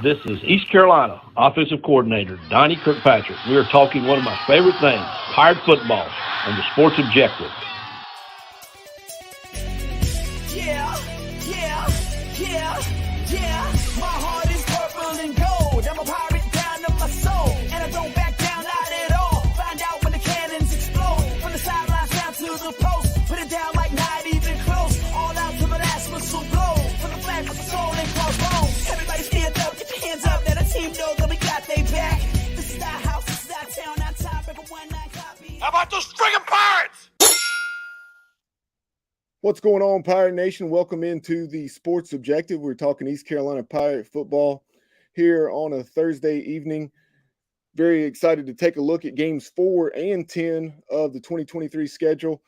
This is East Carolina Offensive Coordinator Donnie Kirkpatrick. We are talking one of my favorite things, Pirate football, on the Sports Objective. Yeah. My heart is purple and gold. I'm a pirate down to my soul, and I don't back down, not at all. Find out when the cannons explode, from the sidelines down to the post. Put it down like not even close. All out to the last whistle blow. From the flag with the soul and crossbones. Everybody stand up, get your hands up. Let the team know that we got they back. This is our house, this is our town, our time. Record 19 copy. How about those friggin' Pirates? What's going on, Pirate Nation? Welcome into the Sports Objective. We're talking East Carolina Pirate football here on a Thursday evening. Very excited to take a look at games 4 and 10 of the 2023 schedule.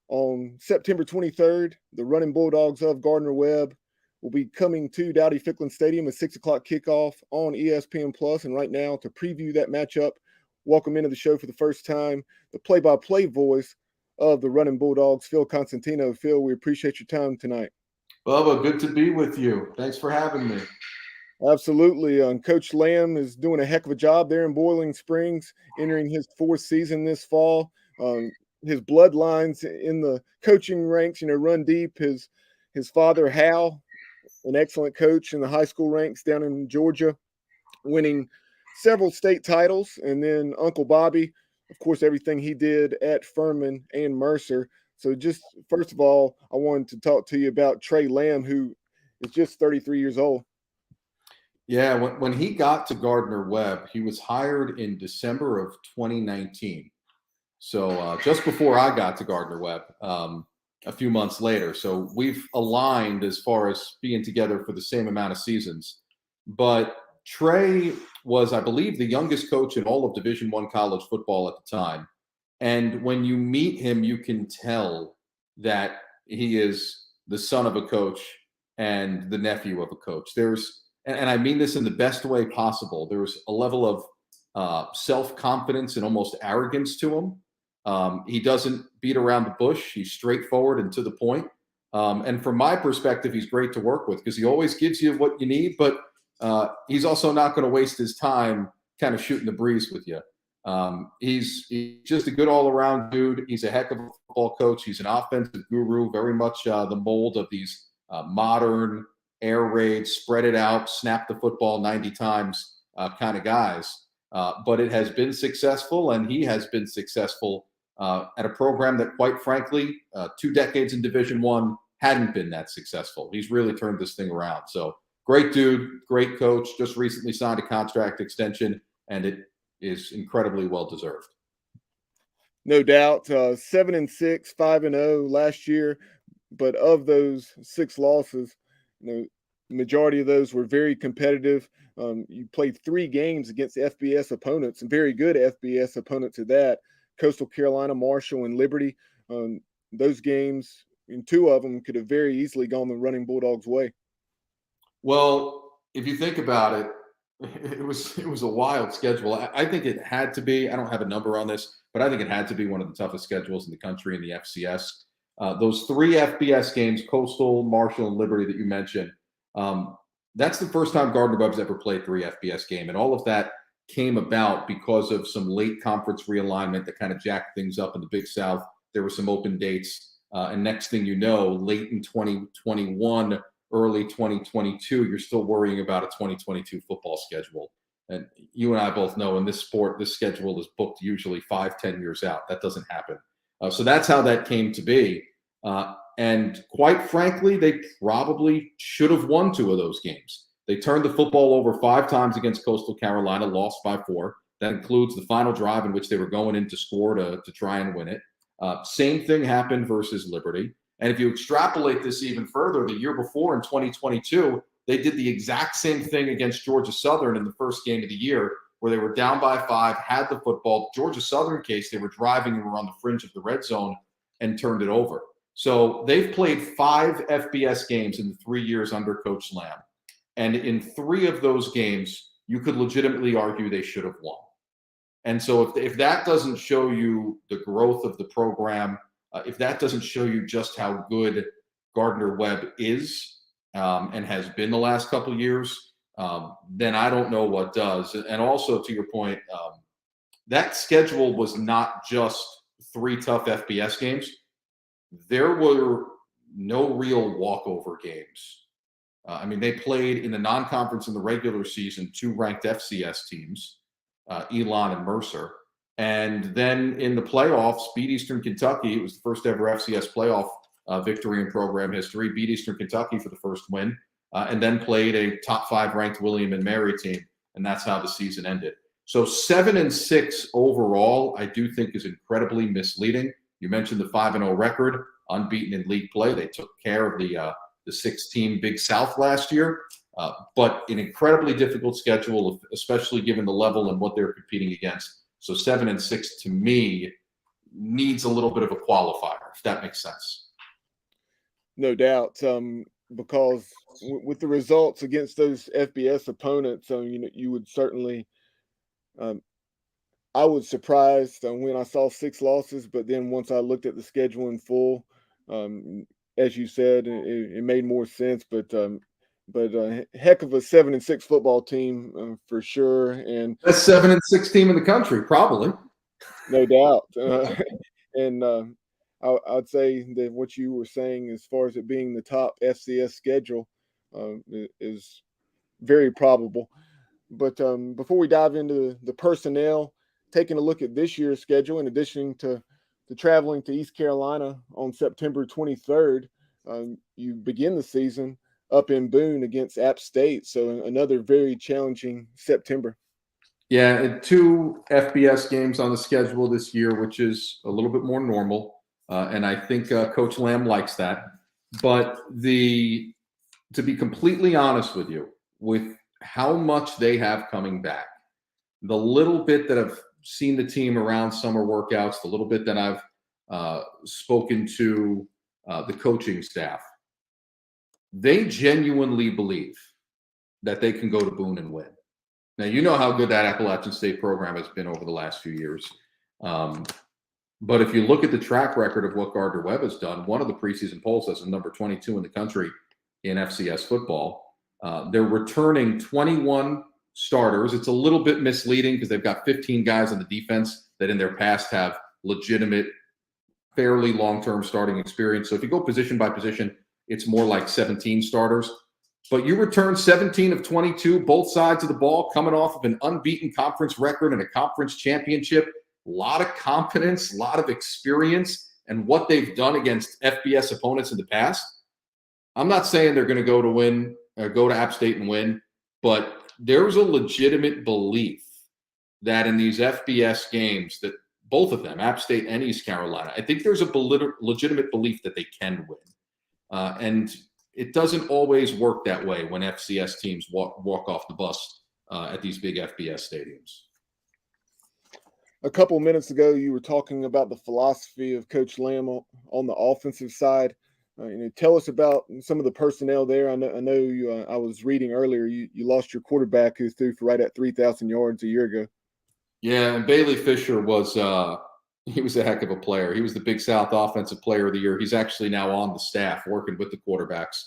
On September 23rd, the Runnin Bulldogs of Gardner Webb will be coming to Dowdy-Ficklin Stadium at 6 o'clock kickoff on ESPN+. And right now, to preview that matchup, welcome into the show for the first time, the play-by-play voice of the Runnin Bulldogs, Phil Constantino. Phil, we appreciate your time tonight. Bubba, good to be with you. Thanks for having me. Absolutely. Coach Lamb is doing a heck of a job there in Boiling Springs, entering his 4th season this fall. His bloodlines in the coaching ranks, run deep. His father, Hal, an excellent coach in the high school ranks down in Georgia, winning several state titles. And then Uncle Bobby, of course, everything he did at Herman and Mercer. So just first of all, I wanted to talk to you about Trey Lamb, who is just 33 years old. Yeah, when he got to Gardner Webb, he was hired in December of 2019. So just before I got to Gardner Webb, a few months later. So we've aligned as far as being together for the same amount of seasons. But Trey was, I believe, the youngest coach in all of Division I college football at the time. And when you meet him, you can tell that he is the son of a coach and the nephew of a coach. And I mean this in the best way possible, there's a level of self-confidence and almost arrogance to him. He doesn't beat around the bush. He's straightforward and to the point. And from my perspective, he's great to work with because he always gives you what you need, but he's also not going to waste his time kind of shooting the breeze with you. He's just a good all-around dude. He's a heck of a football coach. He's an offensive guru, very much the mold of these modern air raid, spread it out, snap the football 90 times kind of guys. But it has been successful, and he has been successful at a program that, quite frankly, 2 decades in Division I hadn't been that successful. He's really turned this thing around. So great dude, great coach, just recently signed a contract extension, and it is incredibly well-deserved. No doubt. 7-6, 5-0 last year, but of those 6 losses, the majority of those were very competitive. You played 3 games against FBS opponents, and very good FBS opponents at that, Coastal Carolina, Marshall, and Liberty. Those games, and 2 of them could have very easily gone the Runnin Bulldogs' way. Well, if you think about it, it was a wild schedule. I think it had to be, I don't have a number on this, but I think it had to be one of the toughest schedules in the country in the FCS. Those 3 FBS games, Coastal, Marshall, and Liberty that you mentioned, that's the first time Gardner Webb's ever played 3 FBS games. And all of that came about because of some late conference realignment that kind of jacked things up in the Big South. There were some open dates. And next thing you know, late in 2021, early 2022, you're still worrying about a 2022 football schedule. And you and I both know in this sport, this schedule is booked usually 5-10 years out. That doesn't happen. So that's how that came to be. And quite frankly, they probably should have won 2 of those games. They turned the football over 5 times against Coastal Carolina, lost by 4. That includes the final drive in which they were going in to score to try and win it. Same thing happened versus Liberty. And if you extrapolate this even further, the year before in 2022, they did the exact same thing against Georgia Southern in the first game of the year, where they were down by 5, had the football. Georgia Southern case, they were driving and were on the fringe of the red zone and turned it over. So they've played 5 FBS games in the 3 years under Coach Lamb. And in 3 of those games, you could legitimately argue they should have won. And so if that doesn't show you the growth of the program, if that doesn't show you just how good Gardner Webb is and has been the last couple of years, then I don't know what does. And also, to your point, that schedule was not just 3 tough FBS games. There were no real walkover games. I mean, they played in the non-conference in the regular season 2 ranked FCS teams, Elon and Mercer. And then in the playoffs, beat Eastern Kentucky. It was the first ever FCS playoff victory in program history. Beat Eastern Kentucky for the first win, and then played a top 5 ranked William and Mary team. And that's how the season ended. So 7-6 overall, I do think is incredibly misleading. You mentioned the 5-0 record, unbeaten in league play. They took care of the 6-team Big South last year, but an incredibly difficult schedule, especially given the level and what they're competing against. So 7-6 to me needs a little bit of a qualifier, if that makes sense. No doubt, because with the results against those FBS opponents, you would certainly. I was surprised when I saw 6 losses, but then once I looked at the schedule in full, as you said, it made more sense. But a heck of a 7-6 football team for sure, and best 7-6 team in the country, probably. No doubt. And I'd say that what you were saying, as far as it being the top FCS schedule, is very probable. But before we dive into the personnel, taking a look at this year's schedule, in addition to traveling to East Carolina on September 23rd, you begin the season up in Boone against App State. So another very challenging September. Yeah, and 2 FBS games on the schedule this year, which is a little bit more normal. And I think Coach Lamb likes that. But to be completely honest with you, with how much they have coming back, the little bit that I've seen the team around summer workouts, the little bit that I've spoken to the coaching staff, they genuinely believe that they can go to Boone and win. Now, you know how good that Appalachian State program has been over the last few years. But if you look at the track record of what Gardner Webb has done, one of the preseason polls has a number 22 in the country in FCS football. They're returning 21 starters. It's a little bit misleading because they've got 15 guys on the defense that in their past have legitimate, fairly long-term starting experience. So if you go position by position, it's more like 17 starters. But you return 17 of 22, both sides of the ball, coming off of an unbeaten conference record and a conference championship. A lot of confidence, a lot of experience, and what they've done against FBS opponents in the past. I'm not saying they're going to go to App State and win, but there's a legitimate belief that in these FBS games, that both of them, App State and East Carolina, I think there's a legitimate belief that they can win. And it doesn't always work that way when FCS teams walk off the bus at these big FBS stadiums. A couple of minutes ago, you were talking about the philosophy of Coach Lamb on the offensive side. Tell us about some of the personnel there. I know you. I was reading earlier. You lost your quarterback who threw for right at 3,000 yards a year ago. Yeah, and Bailey Fisher was he was a heck of a player. He was the Big South Offensive Player of the Year. He's actually now on the staff working with the quarterbacks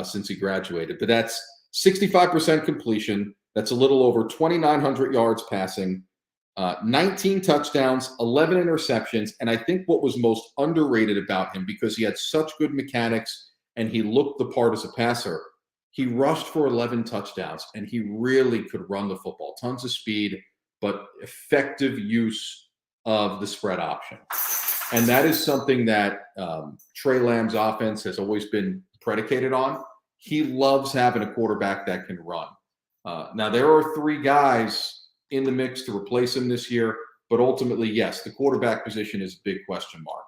since he graduated. But that's 65% completion. That's a little over 2,900 yards passing. 19 touchdowns, 11 interceptions, and I think what was most underrated about him, because he had such good mechanics and he looked the part as a passer, he rushed for 11 touchdowns, and he really could run the football. Tons of speed, but effective use of the spread option. And that is something that Trey Lamb's offense has always been predicated on. He loves having a quarterback that can run. Now, there are 3 guys in the mix to replace him this year, but ultimately, yes, the quarterback position is a big question mark.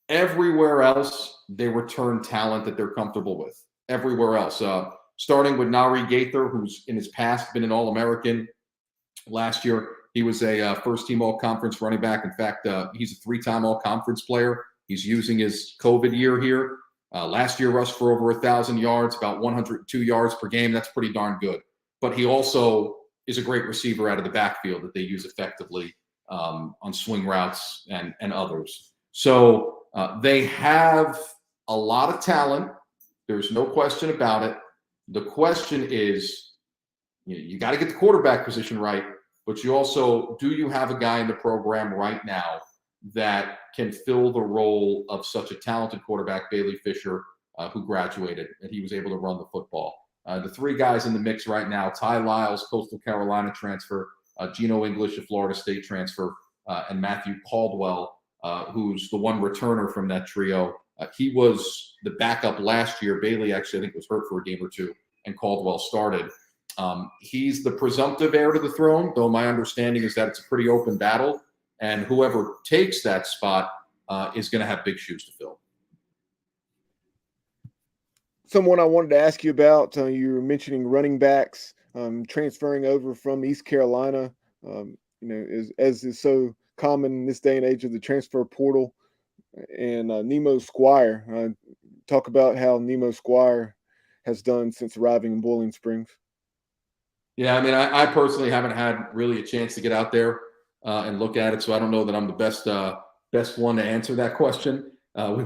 Everywhere else, they return talent that they're comfortable with. Everywhere else, starting with Nari Gaither, who's in his past been an All-American. Last year, he was a first-team All-Conference running back. In fact, he's a 3-time All-Conference player. He's using his COVID year here. Last year, rushed for over 1,000 yards, about 102 yards per game. That's pretty darn good. But he also is a great receiver out of the backfield that they use effectively on swing routes and others. So they have a lot of talent. There's no question about it. The question is, you got to get the quarterback position right, but you also, do you have a guy in the program right now that can fill the role of such a talented quarterback, Bailey Fisher, who graduated, and he was able to run the football. The three guys in the mix right now: Ty Lyles, Coastal Carolina transfer, Geno English, a Florida State transfer, and Matthew Caldwell, who's the one returner from that trio. He was the backup last year. Bailey actually, I think, was hurt for a game or two, and Caldwell started. He's the presumptive heir to the throne, though my understanding is that it's a pretty open battle, and whoever takes that spot is going to have big shoes to fill. Someone I wanted to ask you about, you were mentioning running backs transferring over from East Carolina, as is so common in this day and age of the transfer portal. And Nemo Squire, talk about how Nemo Squire has done since arriving in Boiling Springs. Yeah, I mean, I personally haven't had really a chance to get out there and look at it, so I don't know that I'm the best one to answer that question.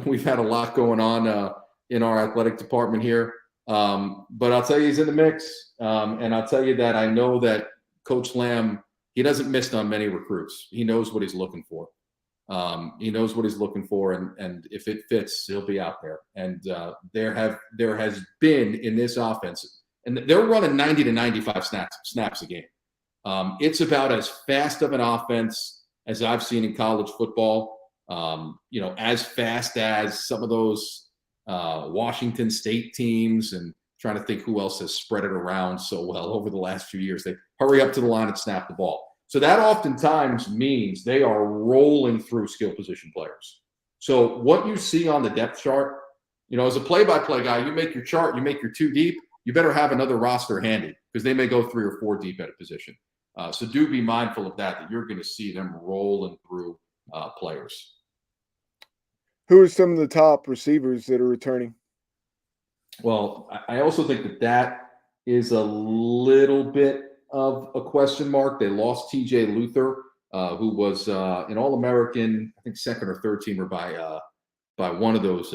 We've had a lot going on in our athletic department here, but I'll tell you he's in the mix, and I'll tell you that I know that Coach Lamb, he doesn't miss on many recruits. He knows what he's looking for. He knows what he's looking for, and if it fits, he'll be out there. And there has been in this offense. And they're running 90 to 95 snaps a game. It's about as fast of an offense as I've seen in college football. As fast as some of those Washington State teams, and trying to think who else has spread it around so well over the last few years. They hurry up to the line and snap the ball. So that oftentimes means they are rolling through skill position players. So what you see on the depth chart, as a play-by-play guy, you make your chart, you make your two deep, you better have another roster handy because they may go 3 or 4 deep at a position. So do be mindful of that you're going to see them rolling through players. Who are some of the top receivers that are returning? Well, I also think that is a little bit of a question mark. They lost TJ Luther, who was an All-American, I think second or third teamer by one of those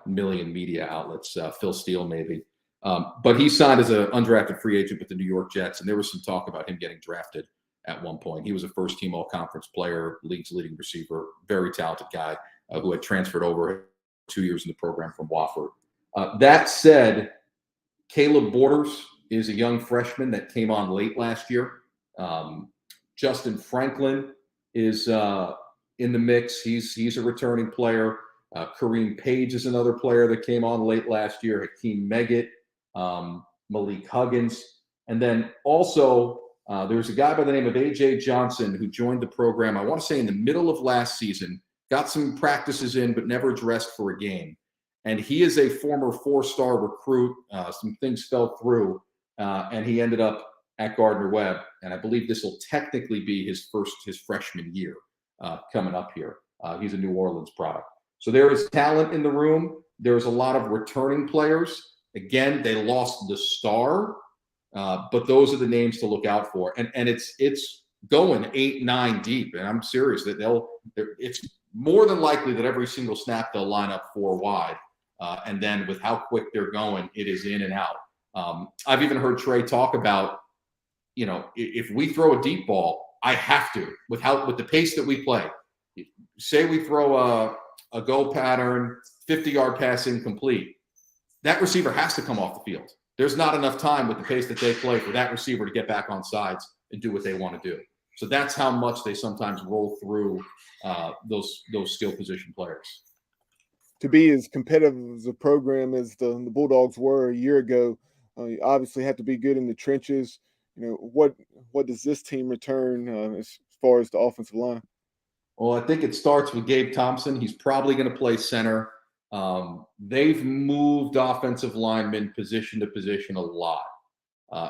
million media outlets, Phil Steele maybe. But he signed as an undrafted free agent with the New York Jets, and there was some talk about him getting drafted at one point. He was a first-team all-conference player, league's leading receiver, very talented guy who had transferred over 2 years in the program from Wofford. That said, Caleb Borders is a young freshman that came on late last year. Justin Franklin is in the mix. He's a returning player. Kareem Page is another player that came on late last year. Hakeem Meggett, Malik Huggins. And then also there's a guy by the name of A.J. Johnson who joined the program, I want to say in the middle of last season, got some practices in but never dressed for a game. And he is a former 4-star recruit. Some things fell through, and he ended up at Gardner Webb. And I believe this will technically be his freshman year coming up here. He's a New Orleans product. So there is talent in the room. There's a lot of returning players. Again, they lost the star, but those are the names to look out for. And it's going 8-9 deep. And I'm serious that it's more than likely that every single snap they'll line up 4 wide. And then with how quick they're going, it is in and out. I've even heard Trey talk about, if we throw a deep ball, I have to, with the pace that we play. Say we throw a go pattern, 50-yard pass incomplete. That receiver has to come off the field. There's not enough time with the pace that they play for that receiver to get back on sides and do what they want to do. So that's how much they sometimes roll through those skill position players. To be as competitive as a program as the Bulldogs were a year ago, you obviously have to be good in the trenches. What does this team return as far as the offensive line? Well, I think it starts with Gabe Thompson. He's probably going to play center. They've moved offensive linemen position to position a lot.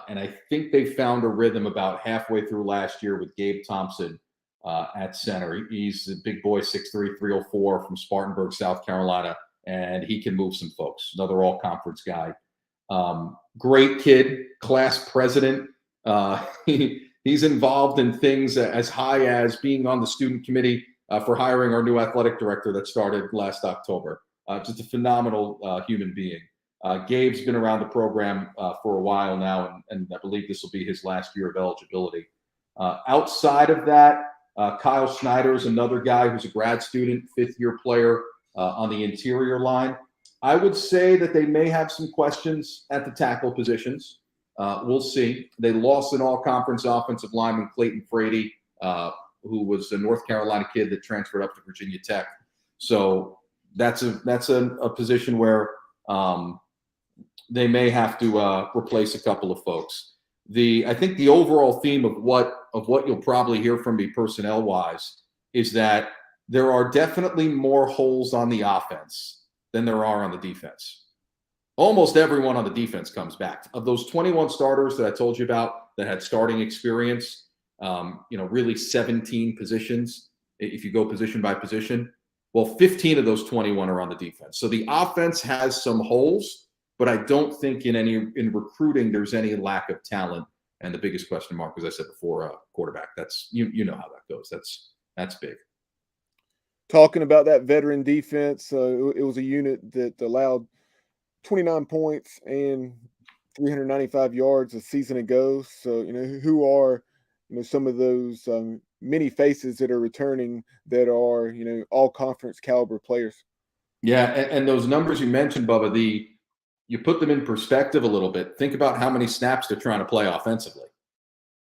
And I think they found a rhythm about halfway through last year with Gabe Thompson at center. He's a big boy, 6'3", 304 from Spartanburg, South Carolina, and he can move some folks. Another all-conference guy. Great kid, class president. He's involved in things as high as being on the student committee for hiring our new athletic director that started last October. Just a phenomenal human being. Gabe's been around the program for a while now, and I believe this will be his last year of eligibility. Outside of that, Kyle Schneider is another guy who's a grad student, fifth-year player on the interior line. I would say that they may have some questions at the tackle positions. We'll see. They lost an all-conference offensive lineman, Clayton Frady, who was a North Carolina kid that transferred up to Virginia Tech. So that's a position where they may have to replace a couple of folks. I think the overall theme of what you'll probably hear from me personnel-wise is that there are definitely more holes on the offense than there are on the defense. Almost everyone on the defense comes back. Of those 21 starters that I told you about that had starting experience, really 17 positions, if you go position by position, well, 15 of those 21 are on the defense. So the offense has some holes, but I don't think in recruiting there's any lack of talent. And the biggest question mark, as I said before, quarterback. That's you know how that goes. That's big. Talking about that veteran defense, it was a unit that allowed 29 points and 395 yards a season ago. So, who are, some of those many faces that are returning that are, all conference caliber players. Yeah. And those numbers you mentioned, Bubba, you put them in perspective a little bit. Think about how many snaps they're trying to play offensively.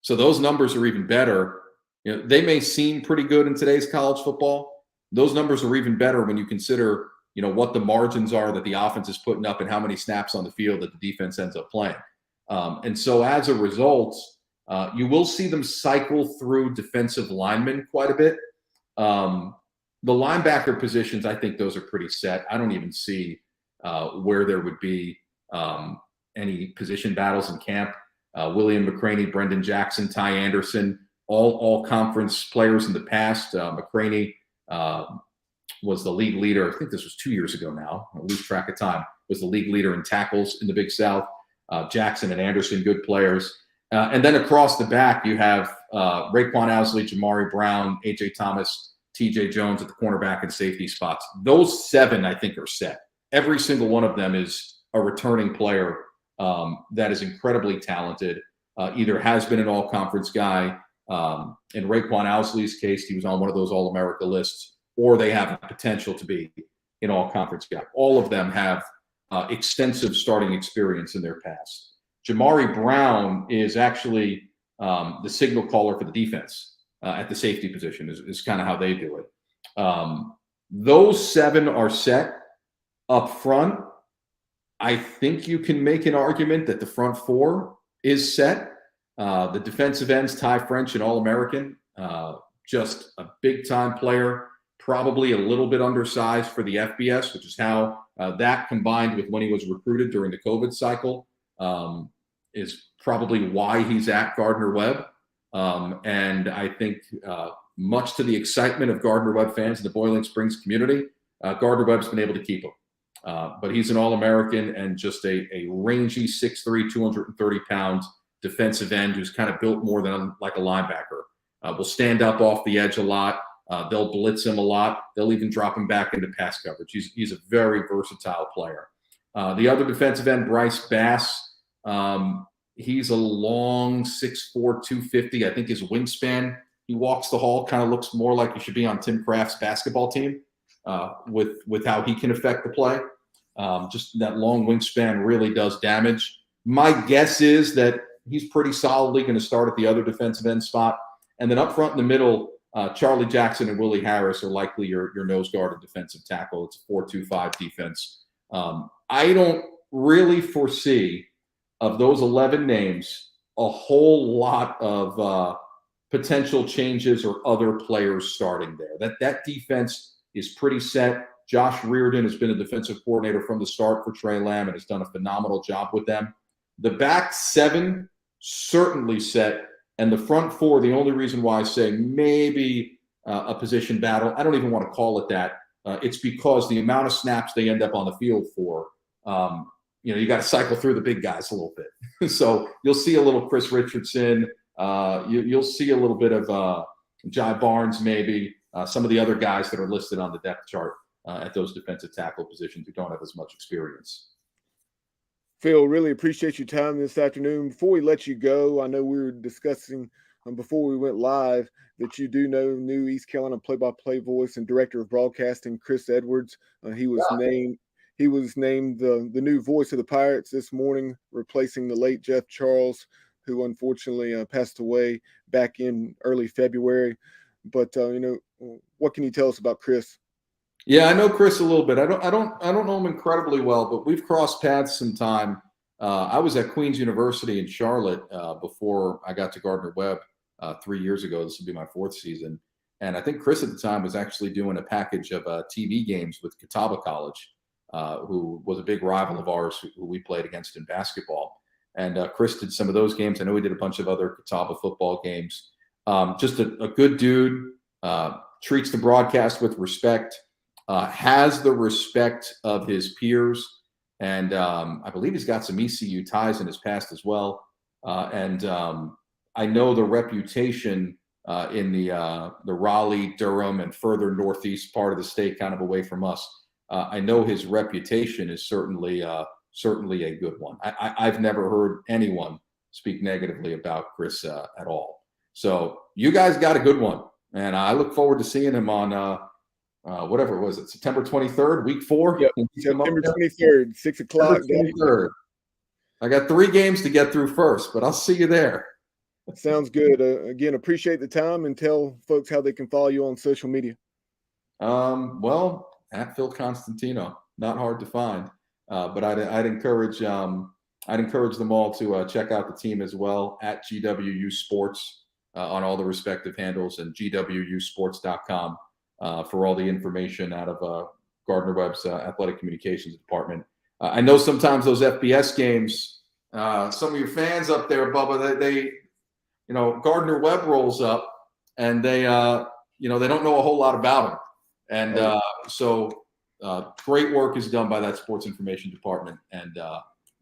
So those numbers are even better. They may seem pretty good in today's college football. Those numbers are even better when you consider, what the margins are that the offense is putting up and how many snaps on the field that the defense ends up playing. And so as a result, you will see them cycle through defensive linemen quite a bit. The linebacker positions, I think those are pretty set. I don't even see where there would be any position battles in camp. William McCraney, Brendan Jackson, Ty Anderson, all conference players in the past. McCraney was the league leader. I think this was 2 years ago now. I lose track of time. Was the league leader in tackles in the Big South. Jackson and Anderson, good players. And then across the back, you have Raekwon Ousley, Jamari Brown, A.J. Thomas, T.J. Jones at the cornerback and safety spots. Those 7, I think, are set. Every single one of them is a returning player that is incredibly talented, either has been an all-conference guy. In Raekwon Ousley's case, he was on one of those All-America lists, or they have a potential to be an all-conference guy. All of them have extensive starting experience in their past. Jamari Brown is actually the signal caller for the defense at the safety position is kind of how they do it. Those 7 are set up front. I think you can make an argument that the front 4 is set. The defensive ends, Ty French, an All-American, just a big-time player, probably a little bit undersized for the FBS, which is how that combined with when he was recruited during the COVID cycle is probably why he's at Gardner Webb. And I think much to the excitement of Gardner Webb fans in the Boiling Springs community, Gardner Webb's been able to keep him. But he's an All-American and just a rangy 6'3", 230-pound defensive end who's kind of built more than like a linebacker. Will stand up off the edge a lot. They'll blitz him a lot. They'll even drop him back into pass coverage. He's a very versatile player. The other defensive end, Bryce Bass, he's a long 6'4", 250. I think his wingspan, he walks the hall, kind of looks more like he should be on Tim Kraft's basketball team with how he can affect the play. Just that long wingspan really does damage. My guess is that he's pretty solidly going to start at the other defensive end spot. And then up front in the middle, Charlie Jackson and Willie Harris are likely your nose guard and defensive tackle. It's a 4-2-5 defense. I don't really foresee of those 11 names a whole lot of potential changes or other players starting there. That defense is pretty set. Josh Reardon has been a defensive coordinator from the start for Trey Lamb and has done a phenomenal job with them. The back 7 certainly set. And the front 4, the only reason why I say maybe a position battle, I don't even want to call it that. It's because the amount of snaps they end up on the field for, you got to cycle through the big guys a little bit. So you'll see a little Chris Richardson. You'll see a little bit of Jai Barnes, maybe some of the other guys that are listed on the depth chart at those defensive tackle positions who don't have as much experience. Phil, really appreciate your time this afternoon. Before we let you go, I know we were discussing before we went live that you do know new East Carolina play-by-play voice and director of broadcasting Chris Edwards. He was named the new voice of the Pirates this morning, replacing the late Jeff Charles, who unfortunately passed away back in early February. But what can you tell us about Chris? Yeah, I know Chris a little bit. I don't know him incredibly well, but we've crossed paths sometime. I was at Queen's University in Charlotte before I got to Gardner Webb 3 years ago. This will be my fourth season, and I think Chris at the time was actually doing a package of TV games with Catawba College, who was a big rival of ours, who we played against in basketball. And Chris did some of those games. I know he did a bunch of other Catawba football games. Just a good dude. Treats the broadcast with respect. Has the respect of his peers, and I believe he's got some ECU ties in his past as well. And I know the reputation in the Raleigh, Durham, and further northeast part of the state, kind of away from us. I know his reputation is certainly a good one. I've never heard anyone speak negatively about Chris at all. So you guys got a good one, and I look forward to seeing him on. Whatever it was, September 23rd, week 4. Yep, September 23rd, 6 o'clock. 23rd. I got 3 games to get through first, but I'll see you there. Sounds good. Again, appreciate the time, and tell folks how they can follow you on social media. Well, at Phil Constantino, not hard to find, but I'd encourage them all to check out the team as well at GWU Sports on all the respective handles, and gwusports.com. For all the information out of Gardner Webb's athletic communications department. I know sometimes those FBS games, some of your fans up there, Bubba, they Gardner Webb rolls up and they don't know a whole lot about him. And so great work is done by that sports information department. And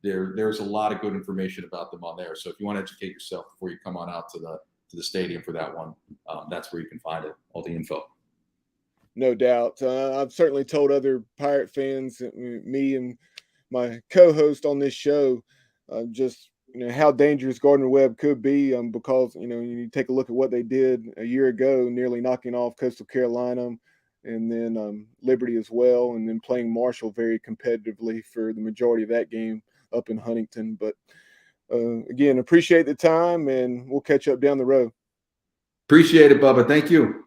there's a lot of good information about them on there. So if you want to educate yourself before you come on out to the stadium for that one, that's where you can find it, all the info. No doubt. I've certainly told other Pirate fans, me and my co-host on this show, just how dangerous Gardner Webb could be, because you take a look at what they did a year ago, nearly knocking off Coastal Carolina, and then Liberty as well, and then playing Marshall very competitively for the majority of that game up in Huntington. But again, appreciate the time, and we'll catch up down the road. Appreciate it, Bubba. Thank you.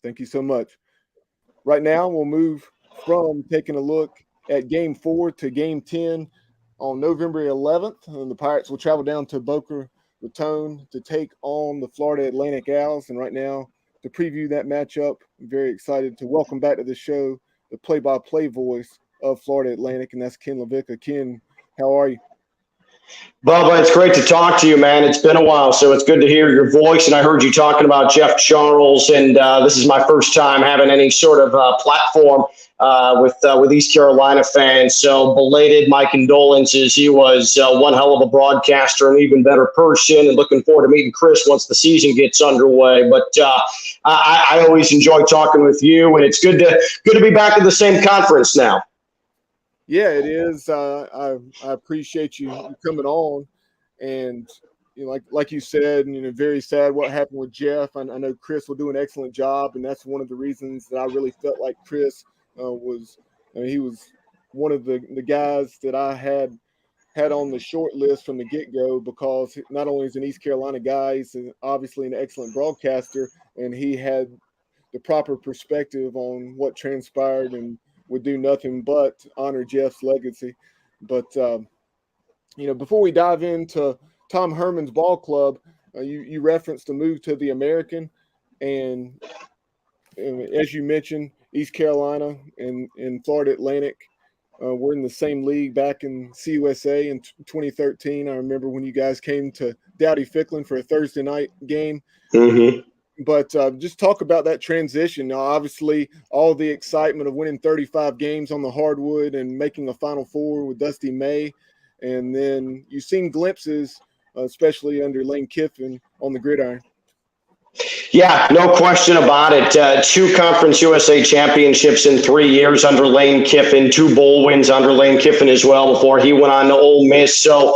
Thank you so much. Right now, we'll move from taking a look at Game 4 to Game 10 on November 11th. And the Pirates will travel down to Boca Raton to take on the Florida Atlantic Owls. And right now, to preview that matchup, I'm very excited to welcome back to the show the play-by-play voice of Florida Atlantic, and that's Ken LaVicka. Ken, how are you? Bubba, it's great to talk to you, man. It's been a while, so it's good to hear your voice. And I heard you talking about Jeff Charles, and this is my first time having any sort of platform with East Carolina fans. So belated my condolences. He was one hell of a broadcaster, an even better person, and looking forward to meeting Chris once the season gets underway. But I always enjoy talking with you, and it's good to be back in the same conference now. Yeah, it is. I appreciate you coming on, and like you said, very sad what happened with Jeff. I know Chris will do an excellent job, and that's one of the reasons that I really felt like Chris he was one of the guys that I had on the short list from the get-go, because not only is an East Carolina guy, he's obviously an excellent broadcaster, and he had the proper perspective on what transpired and would do nothing but honor Jeff's legacy. But, before we dive into Tom Herman's ball club, you referenced the move to the American. And as you mentioned, East Carolina and Florida Atlantic were in the same league back in CUSA in 2013. I remember when you guys came to Dowdy Ficklin for a Thursday night game. Mm-hmm. But just talk about that transition. Now, obviously, all the excitement of winning 35 games on the hardwood and making a Final Four with Dusty May. And then you've seen glimpses, especially under Lane Kiffin, on the gridiron. Yeah, no question about it. 2 Conference USA championships in 3 years under Lane Kiffin, 2 bowl wins under Lane Kiffin as well before he went on to Ole Miss. So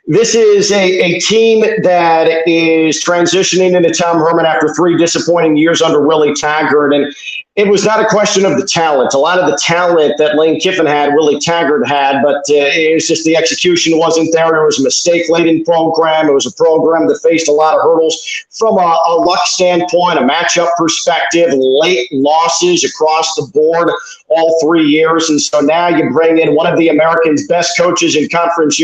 this is a team that is transitioning into Tom Herman after 3 disappointing years under Willie Taggart. And it was not a question of the talent. A lot of the talent that Lane Kiffin had, Willie Taggart had, but it was just the execution wasn't there. It was a mistake-laden program. It was a program that faced a lot of hurdles from a luck standpoint, a matchup perspective, late losses across the board all 3 years. And so now you bring in one of the Americans' best coaches in conference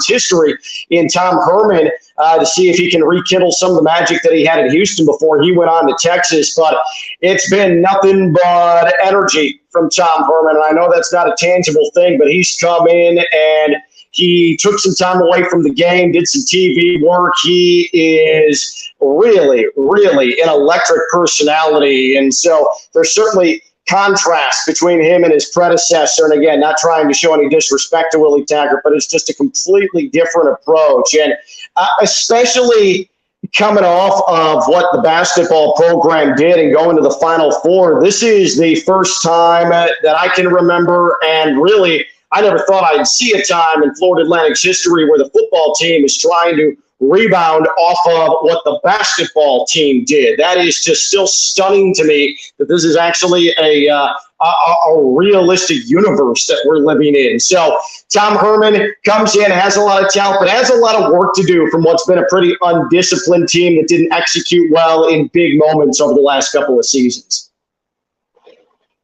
history in Tom Herman to see if he can rekindle some of the magic that he had in Houston before he went on to Texas. But it's been nothing but energy from Tom Herman. And I know that's not a tangible thing, but he's come in and he took some time away from the game, did some TV work. He is really, really an electric personality. And so there's certainly contrast between him and his predecessor. And again, not trying to show any disrespect to Willie Taggart, but it's just a completely different approach. And especially coming off of what the basketball program did and going to the Final Four, this is the first time that I can remember, and really, I never thought I'd see a time in Florida Atlantic's history where the football team is trying to rebound off of what the basketball team did. That is just still stunning to me that this is actually a realistic universe that we're living in. So Tom Herman comes in, has a lot of talent, but has a lot of work to do from what's been a pretty undisciplined team that didn't execute well in big moments over the last couple of seasons.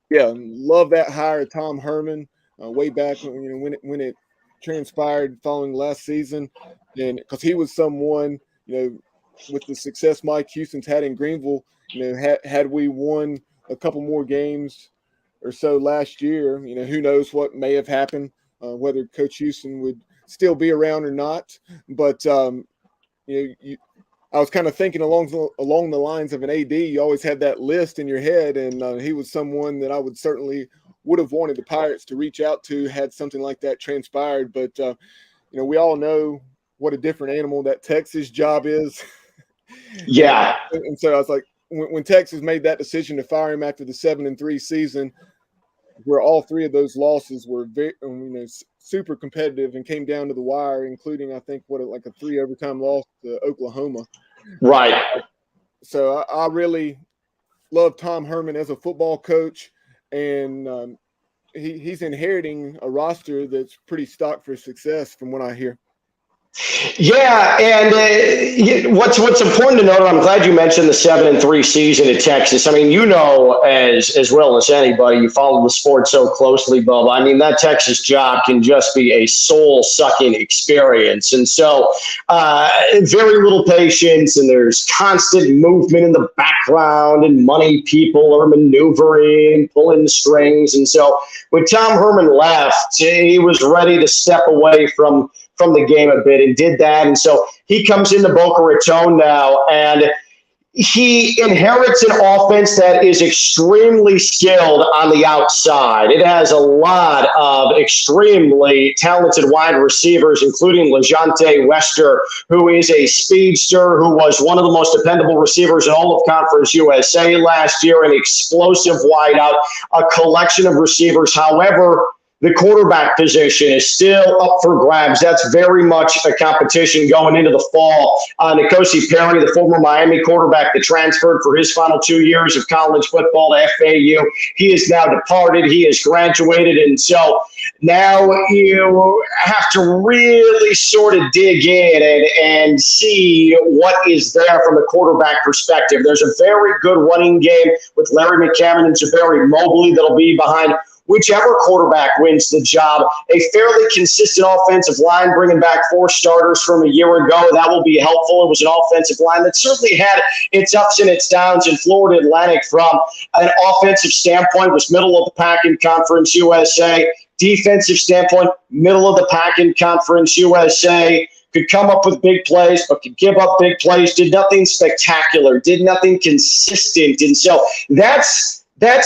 Yeah, love that hire, Tom Herman, way back when it transpired following last season. And because he was someone, with the success Mike Houston's had in Greenville, had we won a couple more games or so last year, who knows what may have happened, whether Coach Houston would still be around or not. But, I was kind of thinking along the lines of an AD. You always had that list in your head, and he was someone that I would have wanted the Pirates to reach out to had something like that transpired. But, we all know what a different animal that Texas job is. Yeah. And so I was like, when Texas made that decision to fire him after the 7-3 season, where all 3 of those losses were very, super competitive and came down to the wire, including, I think, like a 3 overtime loss to Oklahoma. Right. So I really love Tom Herman as a football coach, and he's inheriting a roster that's pretty stocked for success from what I hear. Yeah, and what's important to note, I'm glad you mentioned the 7-3 season at Texas. I mean, as well as anybody, you follow the sport so closely, Bub. I mean, that Texas job can just be a soul-sucking experience. And so very little patience, and there's constant movement in the background, and money people are maneuvering, pulling the strings. And so when Tom Herman left, he was ready to step away from the game a bit and did that. And so he comes into Boca Raton now, and he inherits an offense that is extremely skilled on the outside. It has a lot of extremely talented wide receivers, including LeJante Wester, who is a speedster, who was one of the most dependable receivers in all of Conference USA last year, an explosive wideout, a collection of receivers. However, the quarterback position is still up for grabs. That's very much a competition going into the fall. N'Kosi Perry, the former Miami quarterback that transferred for his final 2 years of college football to FAU, he is now departed. He has graduated. And so now you have to really sort of dig in and see what is there from the quarterback perspective. There's a very good running game with Larry McCammon and Jabari Mobley that'll be behind whichever quarterback wins the job. A fairly consistent offensive line, bringing back 4 starters from a year ago. That will be helpful. It was an offensive line that certainly had its ups and its downs in Florida Atlantic. From an offensive standpoint, was middle of the pack in Conference USA. Defensive standpoint, middle of the pack in Conference USA. Could come up with big plays, but could give up big plays. Did nothing spectacular. Did nothing consistent. And so that's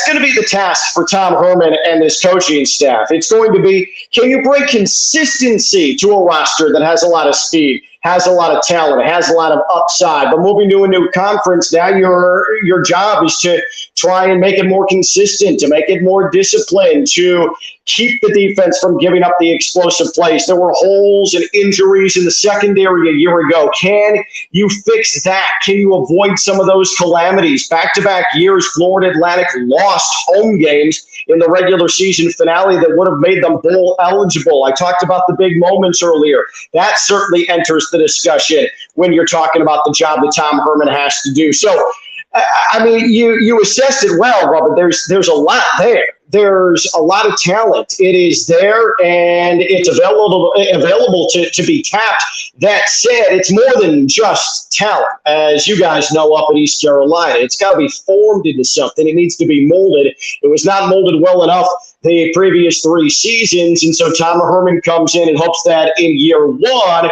going to be the task for Tom Herman and his coaching staff. It's going to be, can you bring consistency to a roster that has a lot of speed, has a lot of talent, it has a lot of upside. But moving to a new conference, now your job is to try and make it more consistent, to make it more disciplined, to keep the defense from giving up the explosive plays. There were holes and injuries in the secondary a year ago. Can you fix that? Can you avoid some of those calamities? Back-to-back years, Florida Atlantic lost home games in the regular season finale that would have made them bowl eligible. I talked about the big moments earlier. That certainly enters the discussion when you're talking about the job that Tom Herman has to do. So, I mean, you assessed it well, Robert. There's a lot there. There's a lot of talent. It is there, and it's available to be tapped. That said, it's more than just talent. As you guys know up at East Carolina, it's got to be formed into something. It needs to be molded. It was not molded well enough the previous 3 seasons, and so Tom Herman comes in and hopes that in year 1,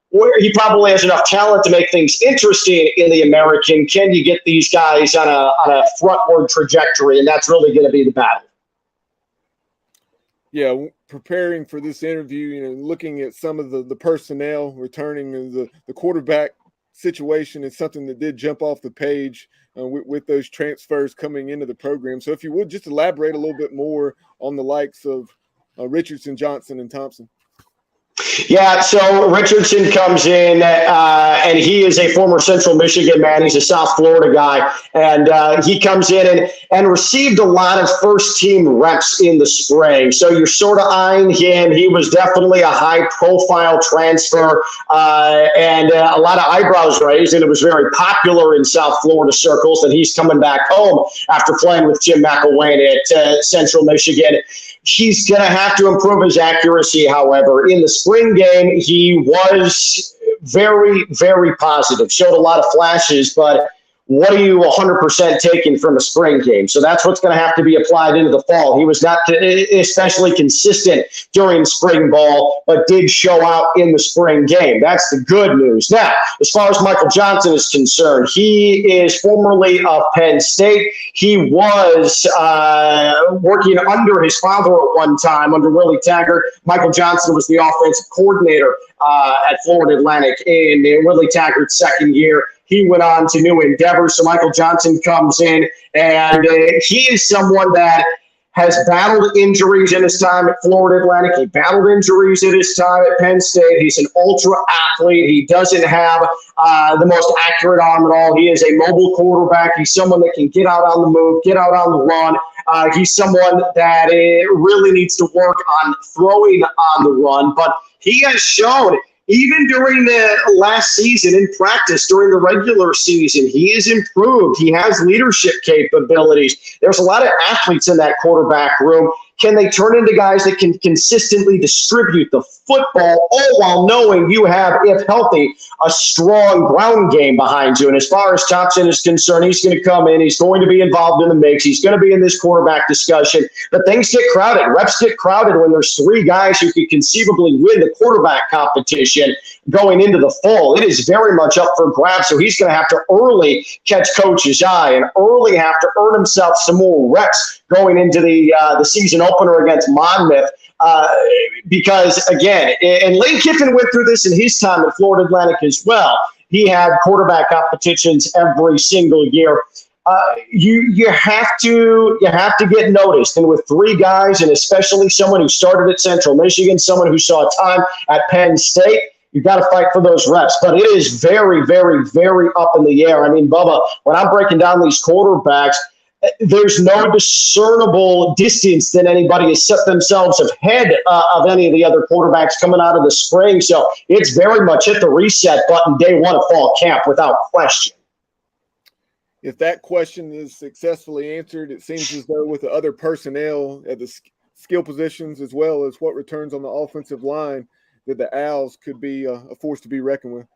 where he probably has enough talent to make things interesting in the American, can you get these guys on a frontward trajectory? And that's really going to be the battle. Yeah, preparing for this interview, looking at some of the personnel returning, and the quarterback situation is something that did jump off the page with those transfers coming into the program. So if you would just elaborate a little bit more on the likes of Richardson, Johnson, and Thompson. Yeah, so Richardson comes in, and he is a former Central Michigan man. He's a South Florida guy, and he comes in and received a lot of first-team reps in the spring. So you're sort of eyeing him. He was definitely a high-profile transfer, and a lot of eyebrows raised, and it was very popular in South Florida circles that he's coming back home after playing with Jim McElwain at Central Michigan. He's going to have to improve his accuracy, however. In the spring game, he was very, very positive, showed a lot of flashes, but what are you 100% taking from a spring game? So that's what's going to have to be applied into the fall. He was not especially consistent during spring ball, but did show out in the spring game. That's the good news. Now, as far as Michael Johnson is concerned, he is formerly of Penn State. He was working under his father at one time, under Willie Taggart. Michael Johnson was the offensive coordinator at Florida Atlantic in Willie Taggart's second year. He went on to new endeavors. So Michael Johnson comes in, and he is someone that has battled injuries in his time at Florida Atlantic. He battled injuries in his time at Penn State. He's an ultra athlete. He doesn't have the most accurate arm at all. He is a mobile quarterback. He's someone that can get out on the move, get out on the run. He's someone that really needs to work on throwing on the run, but he has shown, even during the last season in practice, during the regular season, he is improved. He has leadership capabilities. There's a lot of athletes in that quarterback room. Can they turn into guys that can consistently distribute the football, all while knowing you have, if healthy, a strong ground game behind you? And as far as Thompson is concerned, he's going to come in. He's going to be involved in the mix. He's going to be in this quarterback discussion. But things get crowded. Reps get crowded when there's 3 guys who could conceivably win the quarterback competition going into the fall. It is very much up for grabs. So he's going to have to early catch coach's eye and early have to earn himself some more reps going into the season opener against Monmouth. Because, again, and Lane Kiffin went through this in his time at Florida Atlantic as well. He had quarterback competitions every single year. You have to get noticed. And with 3 guys, and especially someone who started at Central Michigan, someone who saw time at Penn State, you've got to fight for those reps. But it is very, very, very up in the air. I mean, Bubba, when I'm breaking down these quarterbacks, there's no discernible distance that anybody has set themselves ahead of any of the other quarterbacks coming out of the spring. So it's very much hit the reset button day 1 of fall camp without question. If that question is successfully answered, it seems as though with the other personnel at the skill positions as well as what returns on the offensive line, that the Owls could be a force to be reckoned with.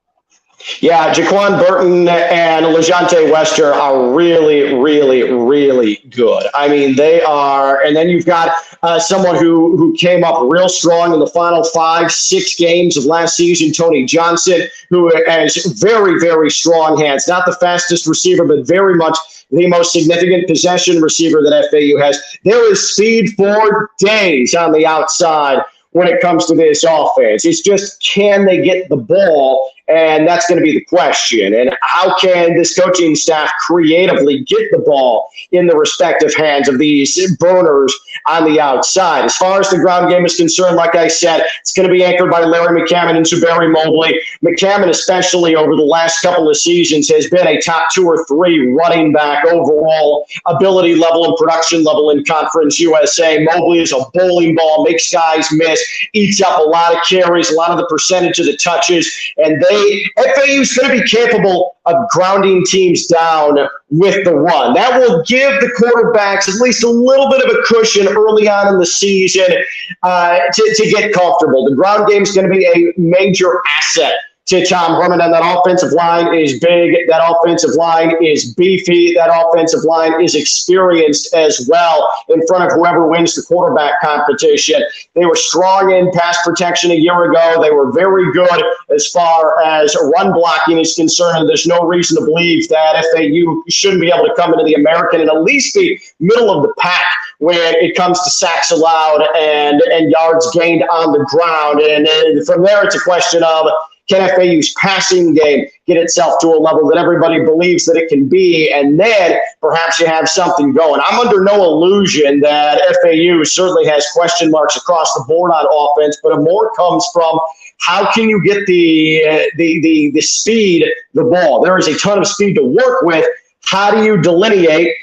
Yeah, Jaquan Burton and LeJante Wester are really, really, really good. I mean, they are. And then you've got someone who came up real strong in the final 5-6 games of last season, Tony Johnson, who has very, very strong hands. Not the fastest receiver, but very much the most significant possession receiver that FAU has. There is speed for days on the outside when it comes to this offense. It's just, can they get the ball? And that's going to be the question. And how can this coaching staff creatively get the ball in the respective hands of these burners on the outside? As far as the ground game is concerned, like I said, it's going to be anchored by Larry McCammon and Zuberi Mobley. McCammon, especially over the last couple of seasons, has been a top 2 or 3 running back overall ability level and production level in Conference USA. Mobley is a bowling ball, makes guys miss, eats up a lot of carries, a lot of the percentage of the touches, and FAU is going to be capable of grounding teams down with the run. That will give the quarterbacks at least a little bit of a cushion early on in the season to get comfortable. The ground game is going to be a major asset to Tom Herman, and that offensive line is big. That offensive line is beefy. That offensive line is experienced as well in front of whoever wins the quarterback competition. They were strong in pass protection a year ago. They were very good as far as run blocking is concerned, and there's no reason to believe that FAU shouldn't be able to come into the American and at least be middle of the pack when it comes to sacks allowed and yards gained on the ground. And from there, it's a question of, can FAU's passing game get itself to a level that everybody believes that it can be? And then perhaps you have something going. I'm under no illusion that FAU certainly has question marks across the board on offense, but more comes from, how can you get the speed, the ball? There is a ton of speed to work with. How do you delineate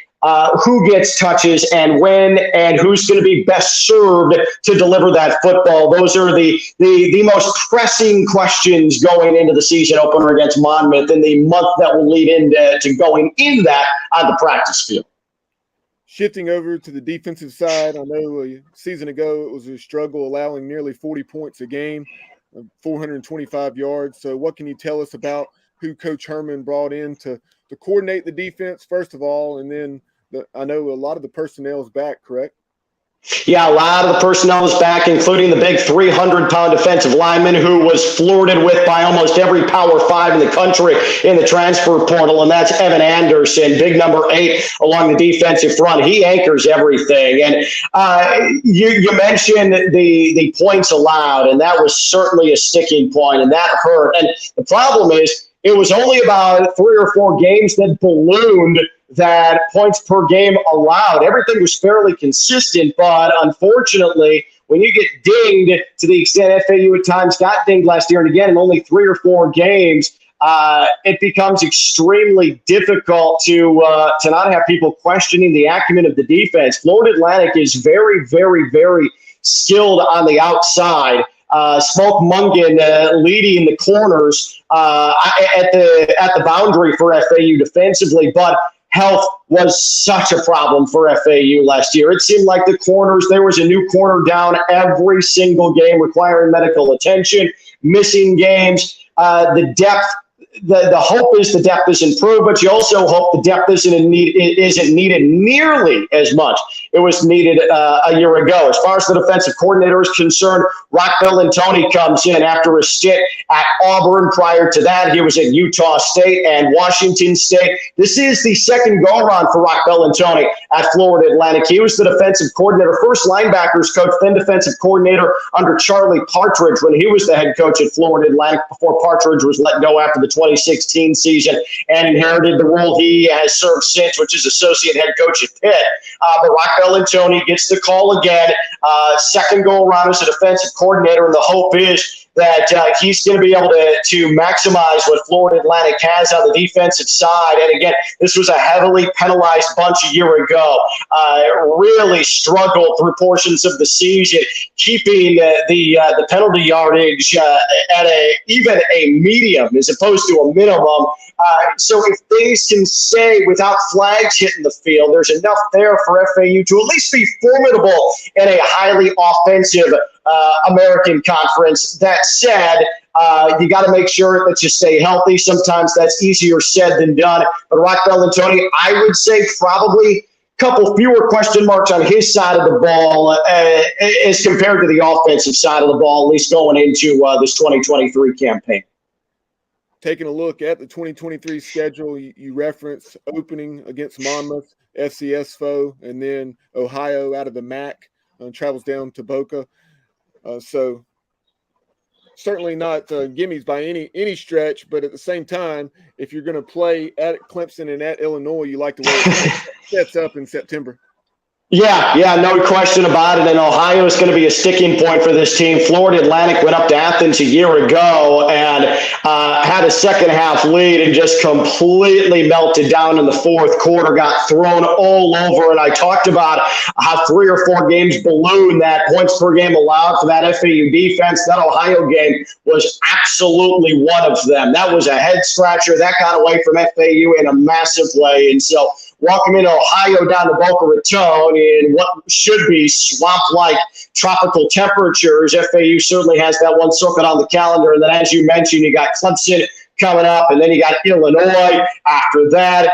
who gets touches and when, and who's going to be best served to deliver that football? Those are the most pressing questions going into the season opener against Monmouth in the month that will lead into going in that on the practice field. Shifting over to the defensive side, I know a season ago it was a struggle, allowing nearly 40 points a game, 425 yards. So what can you tell us about who Coach Herman brought in to coordinate the defense, first of all, and then I know a lot of the personnel is back, correct? Yeah, a lot of the personnel is back, including the big 300-pound defensive lineman who was flirted with by almost every Power 5 in the country in the transfer portal, and that's Evan Anderson, big number 8 along the defensive front. He anchors everything. And you mentioned the points allowed, and that was certainly a sticking point, and that hurt. And the problem is, it was only about 3 or 4 games that ballooned that points per game allowed. Everything was fairly consistent, but unfortunately, when you get dinged to the extent FAU at times got dinged last year and again in only 3 or 4 games, it becomes extremely difficult to not have people questioning the acumen of the defense. Florida Atlantic is very, very, very skilled on the outside. Smoke Mungan leading the corners at the boundary for FAU defensively, but health was such a problem for FAU last year. It seemed like the corners, there was a new corner down every single game requiring medical attention, missing games. The depth, the hope is the depth is improved, but you also hope the depth isn't needed nearly as much it was needed a year ago. As far as the defensive coordinator is concerned, Rock Bellantoni comes in after a stint at Auburn. Prior to that, he was at Utah State and Washington State. This is the second go-around for Rock Bellantoni at Florida Atlantic. He was the defensive coordinator, first linebackers coach, then defensive coordinator under Charlie Partridge when he was the head coach at Florida Atlantic before Partridge was let go after the 2016 season and inherited the role he has served since, which is associate head coach at Pitt. But Rock Bellantoni gets the call again, second go-around as a defensive coordinator, and the hope is that he's going to be able to maximize what Florida Atlantic has on the defensive side. And again, this was a heavily penalized bunch a year ago. Really struggled through portions of the season, keeping the penalty yardage at even a medium as opposed to a minimum. So if things can stay without flags hitting the field, there's enough there for FAU to at least be formidable in a highly offensive American Conference. That said, you got to make sure that you stay healthy. Sometimes that's easier said than done. But Rock Bellantoni, I would say probably a couple fewer question marks on his side of the ball as compared to the offensive side of the ball, at least going into this 2023 campaign. Taking a look at the 2023 schedule, you reference opening against Monmouth, FCS foe, and then Ohio out of the MAC, travels down to Boca. So certainly not gimmies by any stretch, but at the same time, if you're going to play at Clemson and at Illinois, you like the way it sets up in September. Yeah, no question about it. And Ohio is going to be a sticking point for this team. Florida Atlantic went up to Athens a year ago and had a second half lead and just completely melted down in the fourth quarter, got thrown all over. And I talked about how 3 or 4 games ballooned that points per game allowed for that FAU defense. That Ohio game was absolutely one of them. That was a head scratcher. That got away from FAU in a massive way. And so welcome into Ohio down to Boca Raton in what should be swamp-like tropical temperatures. FAU certainly has that one circuit on the calendar. And then, as you mentioned, you got Clemson coming up, and then you got Illinois after that.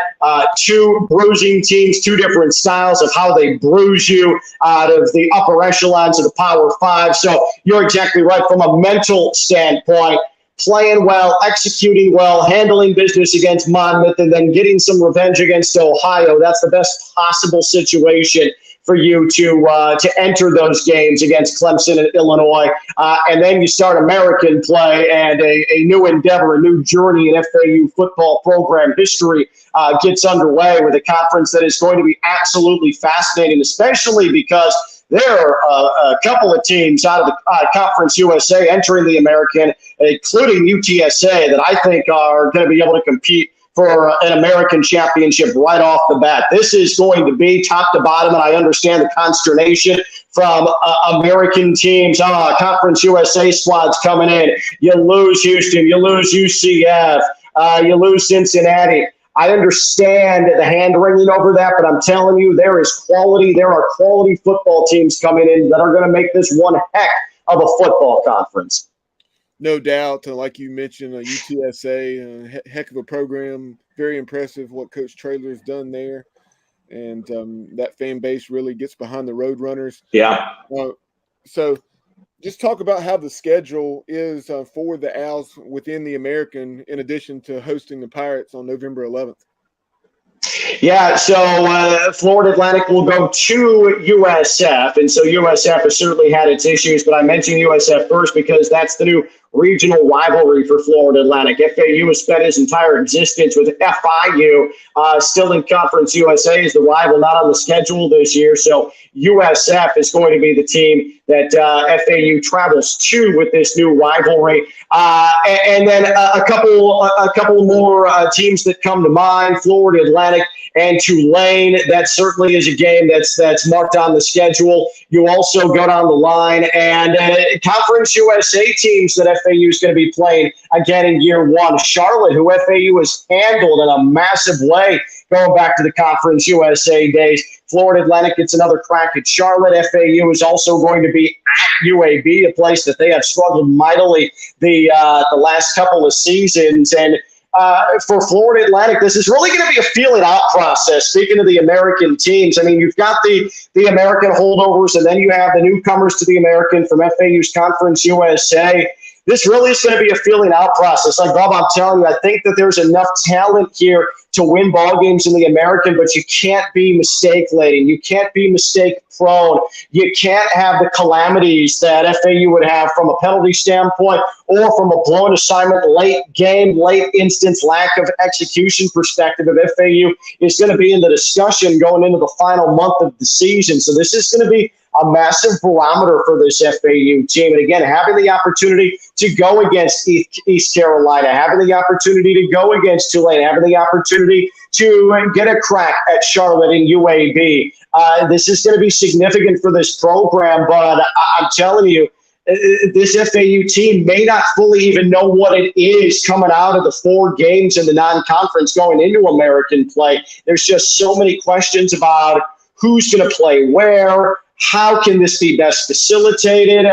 2 bruising teams, 2 different styles of how they bruise you out of the upper echelons of the Power 5. So you're exactly right from a mental standpoint. Playing well, executing well, handling business against Monmouth, and then getting some revenge against Ohio. That's the best possible situation for you to enter those games against Clemson and Illinois. And then you start American play and a new endeavor, a new journey in FAU football program history gets underway with a conference that is going to be absolutely fascinating, especially because there are a couple of teams out of the Conference USA entering the American, including UTSA, that I think are going to be able to compete for an American championship right off the bat. This is going to be top to bottom, and I understand the consternation from American teams. Conference USA squads coming in. You lose Houston, you lose UCF, you lose Cincinnati. I understand the hand-wringing over that, but I'm telling you, there is quality. There are quality football teams coming in that are going to make this one heck of a football conference. No doubt. Like you mentioned, UTSA, heck of a program. Very impressive what Coach Traylor has done there. And that fan base really gets behind the Roadrunners. Yeah. So just talk about how the schedule is for the Owls within the American, in addition to hosting the Pirates on November 11th. Yeah, so Florida Atlantic will go to USF, and so USF has certainly had its issues, but I mentioned USF first because that's the new regional rivalry for Florida Atlantic. FAU has spent his entire existence with FIU, still in Conference USA is the rival, not on the schedule this year, so USF is going to be the team that FAU travels to with this new rivalry. And then a couple more teams that come to mind, Florida Atlantic and Tulane. That certainly is a game that's marked on the schedule. You also go down the line and Conference USA teams that FAU is going to be playing again in year one. Charlotte, who FAU has handled in a massive way going back to the Conference USA days. Florida Atlantic gets another crack at Charlotte. FAU is also going to be at UAB, a place that they have struggled mightily the last couple of seasons. And for Florida Atlantic, this is really going to be a feeling out process. Speaking of the American teams, I mean, you've got the American holdovers, and then you have the newcomers to the American from FAU's Conference USA. This really is going to be a feeling out process. Like Bob, I'm telling you, I think that there's enough talent here to win ball games in the American, but you can't be mistake-laden. You can't be mistake-prone. You can't have the calamities that FAU would have from a penalty standpoint or from a blown assignment, late game, late instance, lack of execution perspective of FAU is going to be in the discussion going into the final month of the season. So this is going to be a massive barometer for this FAU team. And again, having the opportunity to go against East Carolina, having the opportunity to go against Tulane, having the opportunity to get a crack at Charlotte and UAB. This is going to be significant for this program, but I'm telling you, this FAU team may not fully even know what it is coming out of the 4 games in the non-conference going into American play. There's just so many questions about who's going to play where. How can this be best facilitated?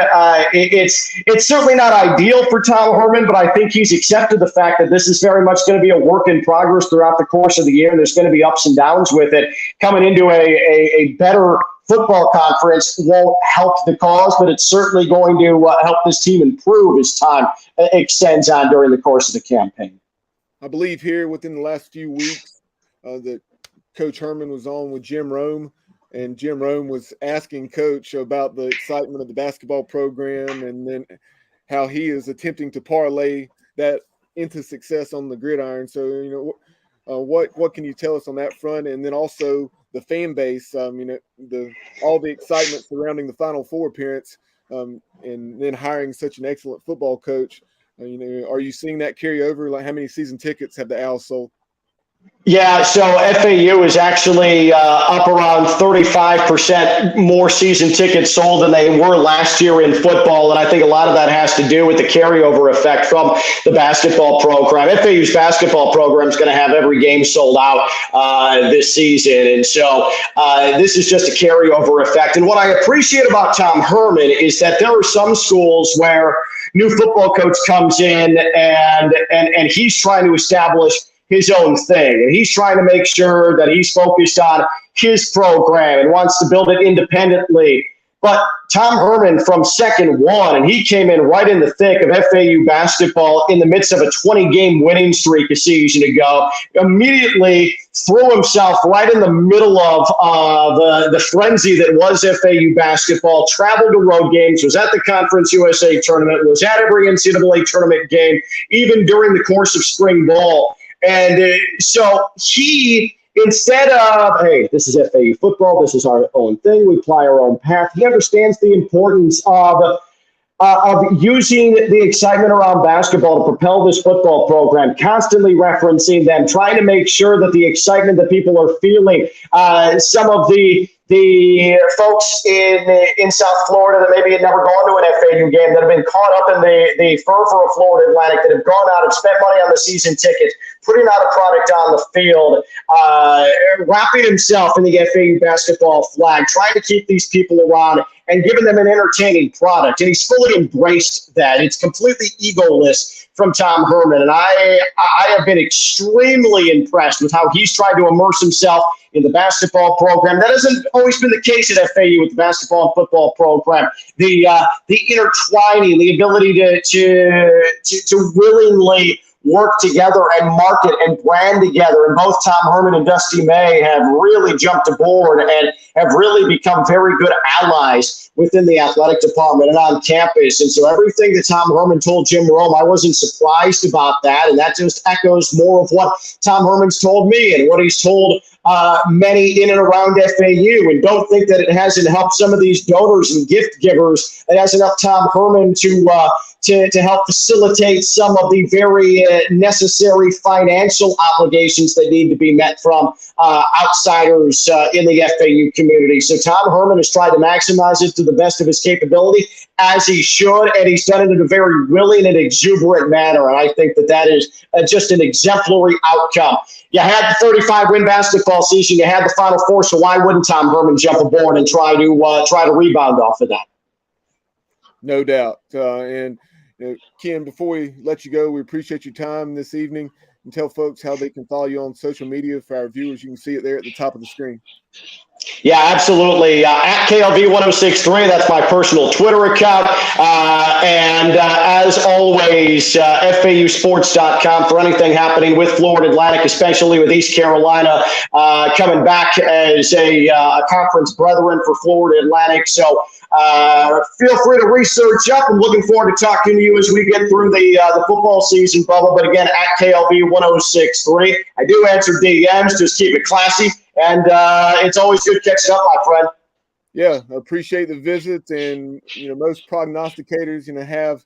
It's certainly not ideal for Tom Herman, but I think he's accepted the fact that this is very much going to be a work in progress throughout the course of the year. There's going to be ups and downs with it. Coming into a better football conference won't help the cause, but it's certainly going to help this team improve as time extends on during the course of the campaign. I believe here within the last few weeks that Coach Herman was on with Jim Rome, and Jim Rome was asking Coach about the excitement of the basketball program, and then how he is attempting to parlay that into success on the gridiron. So, what can you tell us on that front? And then also the fan base, all the excitement surrounding the Final Four appearance, and then hiring such an excellent football coach. Are you seeing that carry over? Like, how many season tickets have the Owls sold? Yeah, so FAU is actually up around 35% more season tickets sold than they were last year in football, and I think a lot of that has to do with the carryover effect from the basketball program. FAU's basketball program is going to have every game sold out this season, and so this is just a carryover effect. And what I appreciate about Tom Herman is that there are some schools where new football coach comes in and he's trying to establish his own thing. And he's trying to make sure that he's focused on his program and wants to build it independently. But Tom Herman from second one, and he came in right in the thick of FAU basketball in the midst of a 20-game winning streak a season ago, immediately threw himself right in the middle of the frenzy that was FAU basketball, traveled to road games, was at the Conference USA tournament, was at every NCAA tournament game, even during the course of spring ball. And so he, instead of, hey, this is FAU football, this is our own thing, we apply our own path, he understands the importance of using the excitement around basketball to propel this football program, constantly referencing them, trying to make sure that the excitement that people are feeling, some of the folks in South Florida that maybe had never gone to an FAU game, that have been caught up in the fervor of Florida Atlantic, that have gone out and spent money on the season tickets, putting out a product on the field, wrapping himself in the FAU basketball flag, trying to keep these people around and giving them an entertaining product. And he's fully embraced that. It's completely egoless from Tom Herman. And I have been extremely impressed with how he's tried to immerse himself in the basketball program. That hasn't always been the case at FAU with the basketball and football program. The intertwining, the ability to willingly work together and market and brand together. And both Tom Herman and Dusty May have really jumped aboard and have really become very good allies within the athletic department and on campus. And so everything that Tom Herman told Jim Rome, I wasn't surprised about that. And that just echoes more of what Tom Herman's told me and what he's told many in and around FAU. And don't think that it hasn't helped some of these donors and gift givers. It hasn't helped Tom Herman to help facilitate some of the very necessary financial obligations that need to be met from outsiders in the FAU community. So Tom Herman has tried to maximize it to the best of his capability, as he should, and he's done it in a very willing and exuberant manner. And I think that is just an exemplary outcome. You had the 35-win basketball season, you had the Final Four, so why wouldn't Tom Herman jump aboard and try to rebound off of that? No doubt. And Ken, before we let you go, we appreciate your time this evening, and tell folks how they can follow you on social media. For our viewers, you can see it there at the top of the screen. Yeah, absolutely. At KLV1063, that's my personal Twitter account. And as always, FAUsports.com for anything happening with Florida Atlantic, especially with East Carolina coming back as a conference brethren for Florida Atlantic. So feel free to research up. I'm looking forward to talking to you as we get through the football season, Bubba. But again, at KLV1063, I do answer DMs. Just keep it classy. And it's always good catching up, my friend. Yeah, I appreciate the visit. And, most prognosticators, have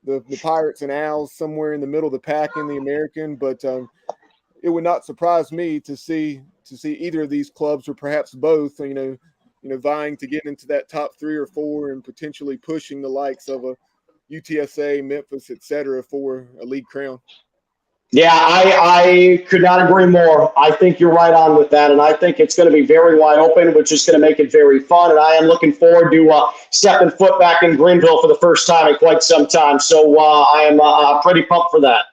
the Pirates and Owls somewhere in the middle of the pack in the American. But it would not surprise me to see either of these clubs, or perhaps both, vying to get into that top 3 or 4 and potentially pushing the likes of a UTSA, Memphis, et cetera, for a league crown. Yeah, I could not agree more. I think you're right on with that, and I think it's going to be very wide open, which is going to make it very fun. And I am looking forward to stepping foot back in Greenville for the first time in quite some time. So I am pretty pumped for that.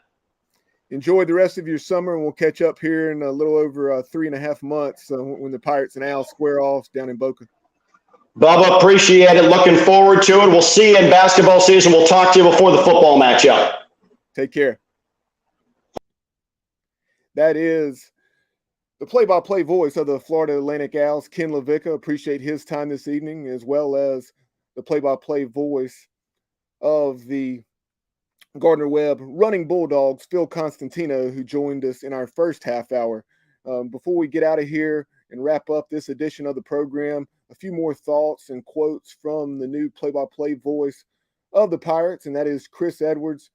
Enjoy the rest of your summer, and we'll catch up here in a little over 3.5 months when the Pirates and Owls square off down in Boca. Bubba, appreciate it. Looking forward to it. We'll see you in basketball season. We'll talk to you before the football matchup. Take care. That is the play-by-play voice of the Florida Atlantic Owls, Ken LaVicka. Appreciate his time this evening, as well as the play-by-play voice of the Gardner Webb Runnin Bulldogs, Phil Constantino, who joined us in our first half hour. Before we get out of here and wrap up this edition of the program, a few more thoughts and quotes from the new play-by-play voice of the Pirates, and that is Chris Edwards.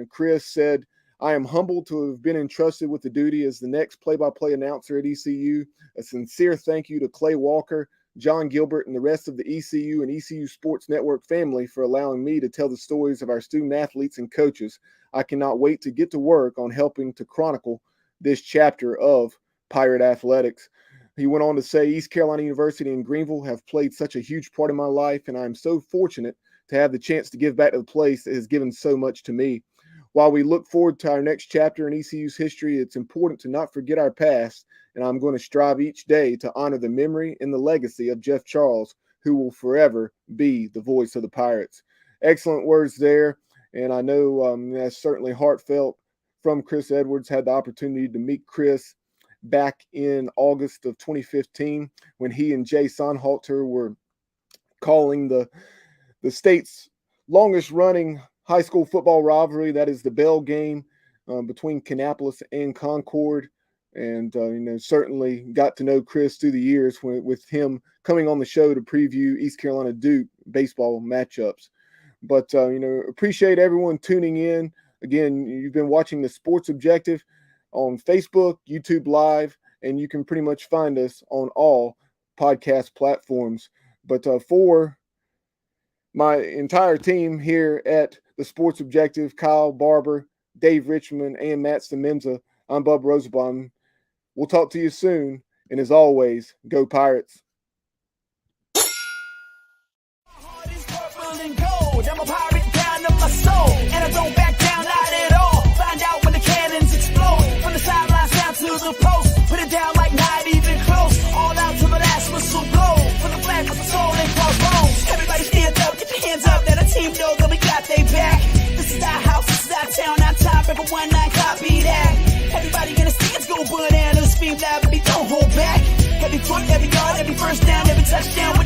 Chris said, "I am humbled to have been entrusted with the duty as the next play-by-play announcer at ECU. A sincere thank you to Clay Walker, John Gilbert, and the rest of the ECU and ECU Sports Network family for allowing me to tell the stories of our student athletes and coaches. I cannot wait to get to work on helping to chronicle this chapter of Pirate athletics." He went on to say, "East Carolina University and Greenville have played such a huge part of my life, and I am so fortunate to have the chance to give back to the place that has given so much to me. While we look forward to our next chapter in ECU's history, it's important to not forget our past, and I'm going to strive each day to honor the memory and the legacy of Jeff Charles, who will forever be the voice of the Pirates." Excellent words there, and I know that's certainly heartfelt from Chris Edwards. Had the opportunity to meet Chris back in August of 2015 when he and Jay Sonhalter were calling the state's longest running high school football rivalry. That is the Bell game between Kannapolis and Concord. And, certainly got to know Chris through the years with him coming on the show to preview East Carolina Duke baseball matchups. But, appreciate everyone tuning in. Again, you've been watching the Sports Objective on Facebook, YouTube Live, and you can pretty much find us on all podcast platforms. But for my entire team here at the Sports Objective, Kyle Barber, Dave Richmond, and Matt Stemmenza, I'm Bub Rosenbaum. We'll talk to you soon, and as always, go Pirates. Heart is purple and gold. I'm a pirate down to my soul, and I don't back down, not at all. Find out when the cannons explode. From the sidelines down to the post, put it down like not even close. All out to the last whistle blow. From the flag of the soul and crossbones. Everybody stand up, get your hands up. Let a team know that we got they back. This is our house, this is our town, our time. Remember 1-9, copy that. Everybody in the stands go bananas, scream loud, baby, don't hold back. Every punt, every yard, every first down, every touchdown.